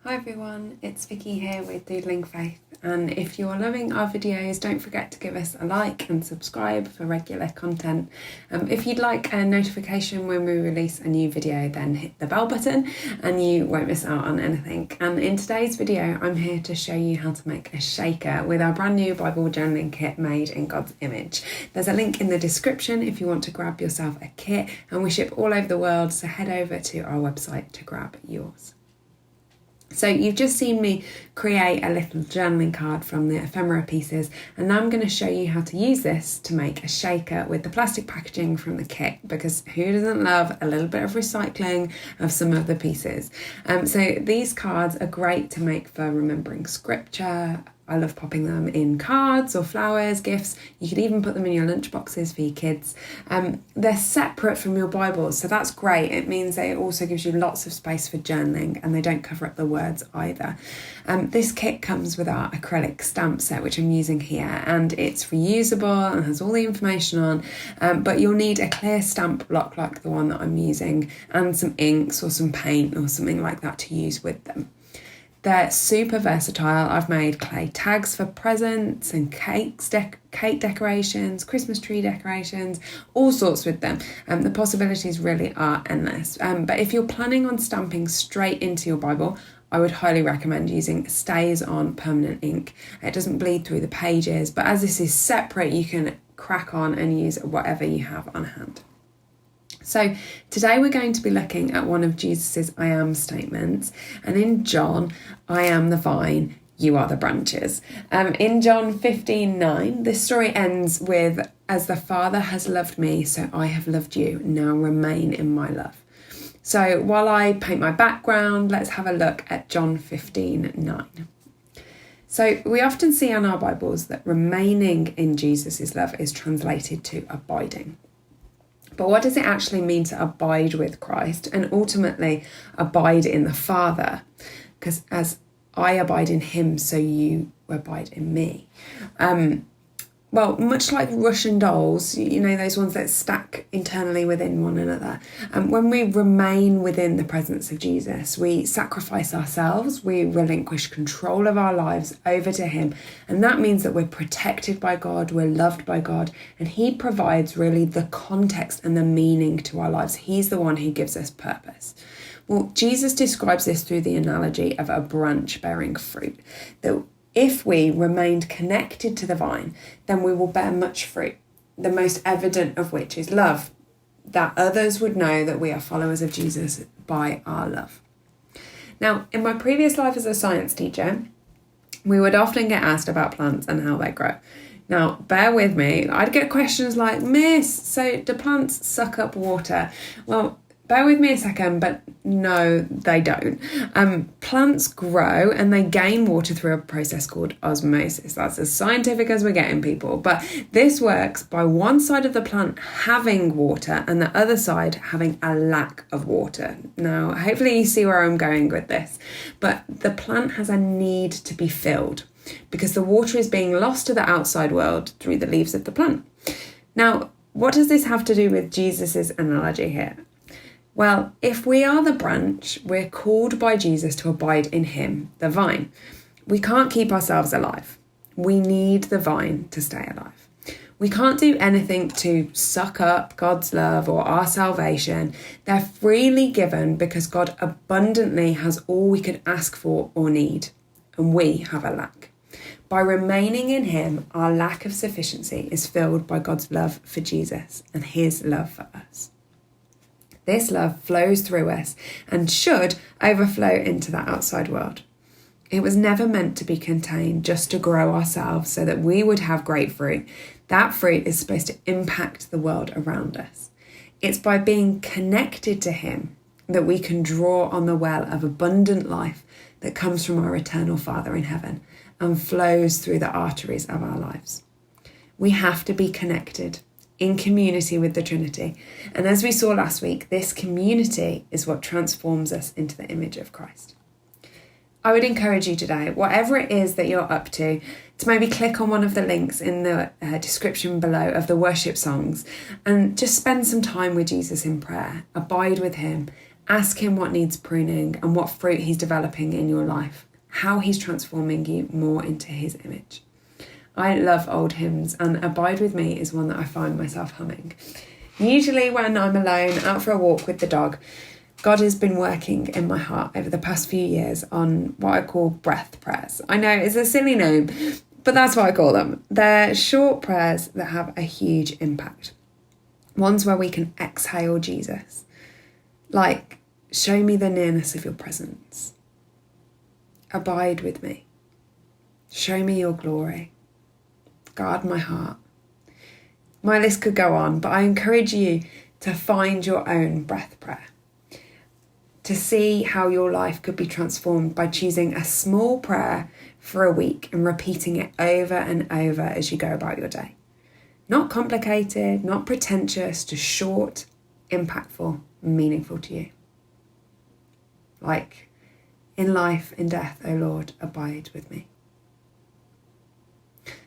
Hi everyone, it's Vicky here with Doodling Faith, and if you're loving our videos, don't forget to give us a like and subscribe for regular content. If you'd like a notification when we release a new video, then hit the bell button and you won't miss out on anything. And in today's video, I'm here to show you how to make a shaker with our brand new Bible journaling kit made in God's image. There's a link in the description if you want to grab yourself a kit, and we ship all over the world, so head over to our website to grab yours. So you've just seen me create a little journaling card from the ephemera pieces, and now I'm going to show you how to use this to make a shaker with the plastic packaging from the kit, because who doesn't love a little bit of recycling of some of the pieces? So these cards are great to make for remembering scripture. I love popping them in cards or flowers, gifts. You could even put them in your lunch boxes for your kids. They're separate from your Bibles, so that's great. It means that it also gives you lots of space for journaling, and they don't cover up the words either. This kit comes with our acrylic stamp set, which I'm using here, and it's reusable and has all the information on, but you'll need a clear stamp block like the one that I'm using, and some inks or some paint or something like that to use with them. They're super versatile. I've made clay tags for presents and cake decorations, Christmas tree decorations, all sorts with them. The possibilities really are endless. But if you're planning on stamping straight into your Bible, I would highly recommend using Stays On permanent ink. It doesn't bleed through the pages, but as this is separate, you can crack on and use whatever you have on hand. So today we're going to be looking at one of Jesus's I am statements, and in John, I am the vine, you are the branches. In John 15:9, this story ends with, as the Father has loved me, so I have loved you, now remain in my love. So while I paint my background, let's have a look at John 15:9. So we often see in our Bibles that remaining in Jesus's love is translated to abiding. But what does it actually mean to abide with Christ and ultimately abide in the Father? Because as I abide in him, so you abide in me. Well, much like Russian dolls, you know, those ones that stack internally within one another. When we remain within the presence of Jesus, we sacrifice ourselves, we relinquish control of our lives over to him. And that means that we're protected by God, we're loved by God, and he provides really the context and the meaning to our lives. He's the one who gives us purpose. Well, Jesus describes this through the analogy of a branch bearing fruit. That if we remained connected to the vine, then we will bear much fruit, the most evident of which is love, that others would know that we are followers of Jesus by our love. Now, in my previous life as a science teacher, we would often get asked about plants and how they grow. Now, bear with me, I'd get questions like, Miss, so do plants suck up water? Well, bear with me a second, but no, they don't. Plants grow and they gain water through a process called osmosis. That's as scientific as we're getting, people. But this works by one side of the plant having water and the other side having a lack of water. Now, hopefully you see where I'm going with this. But the plant has a need to be filled because the water is being lost to the outside world through the leaves of the plant. Now, what does this have to do with Jesus's analogy here? Well, if we are the branch, we're called by Jesus to abide in him, the vine. We can't keep ourselves alive. We need the vine to stay alive. We can't do anything to suck up God's love or our salvation. They're freely given because God abundantly has all we could ask for or need, and we have a lack. By remaining in him, our lack of sufficiency is filled by God's love for Jesus and his love for us. This love flows through us and should overflow into the outside world. It was never meant to be contained just to grow ourselves so that we would have great fruit. That fruit is supposed to impact the world around us. It's by being connected to him that we can draw on the well of abundant life that comes from our eternal Father in heaven and flows through the arteries of our lives. We have to be connected in community with the Trinity. And as we saw last week, this community is what transforms us into the image of Christ. I would encourage you today, whatever it is that you're up to maybe click on one of the links in the description below of the worship songs and just spend some time with Jesus in prayer, abide with him, Ask him what needs pruning and what fruit he's developing in your life, how he's transforming you more into his image. I love old hymns, and Abide With Me is one that I find myself humming. Usually when I'm alone, out for a walk with the dog, God has been working in my heart over the past few years on what I call breath prayers. I know it's a silly name, but that's what I call them. They're short prayers that have a huge impact. Ones where we can exhale Jesus. Like, show me the nearness of your presence. Abide with me. Show me your glory. Guard my heart. My list could go on, but I encourage you to find your own breath prayer. To see how your life could be transformed by choosing a small prayer for a week and repeating it over and over as you go about your day. Not complicated, not pretentious, just short, impactful, meaningful to you. Like, in life, in death, O Lord, abide with me.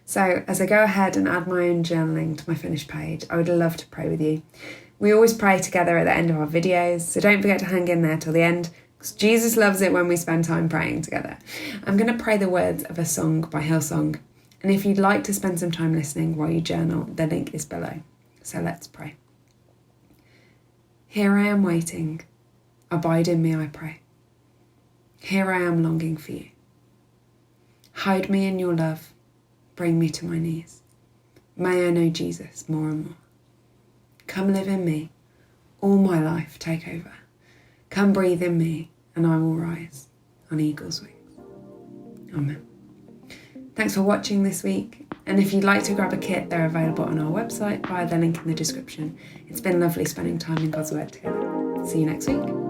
So as I go ahead and add my own journaling to my finished page, I would love to pray with you. We always pray together at the end of our videos, so don't forget to hang in there till the end, because Jesus loves it when we spend time praying together. I'm going to pray the words of a song by Hillsong, and if you'd like to spend some time listening while you journal, the link is below. So let's pray. Here I am waiting, abide in me, I pray. Here I am longing for you. Hide me in your love, bring me to my knees. May I know Jesus more and more. Come live in me, all my life take over. Come breathe in me, and I will rise on eagle's wings. Amen. Thanks for watching this week, and if you'd like to grab a kit, they're available on our website via the link in the description. It's been lovely spending time in God's Word together. See you next week.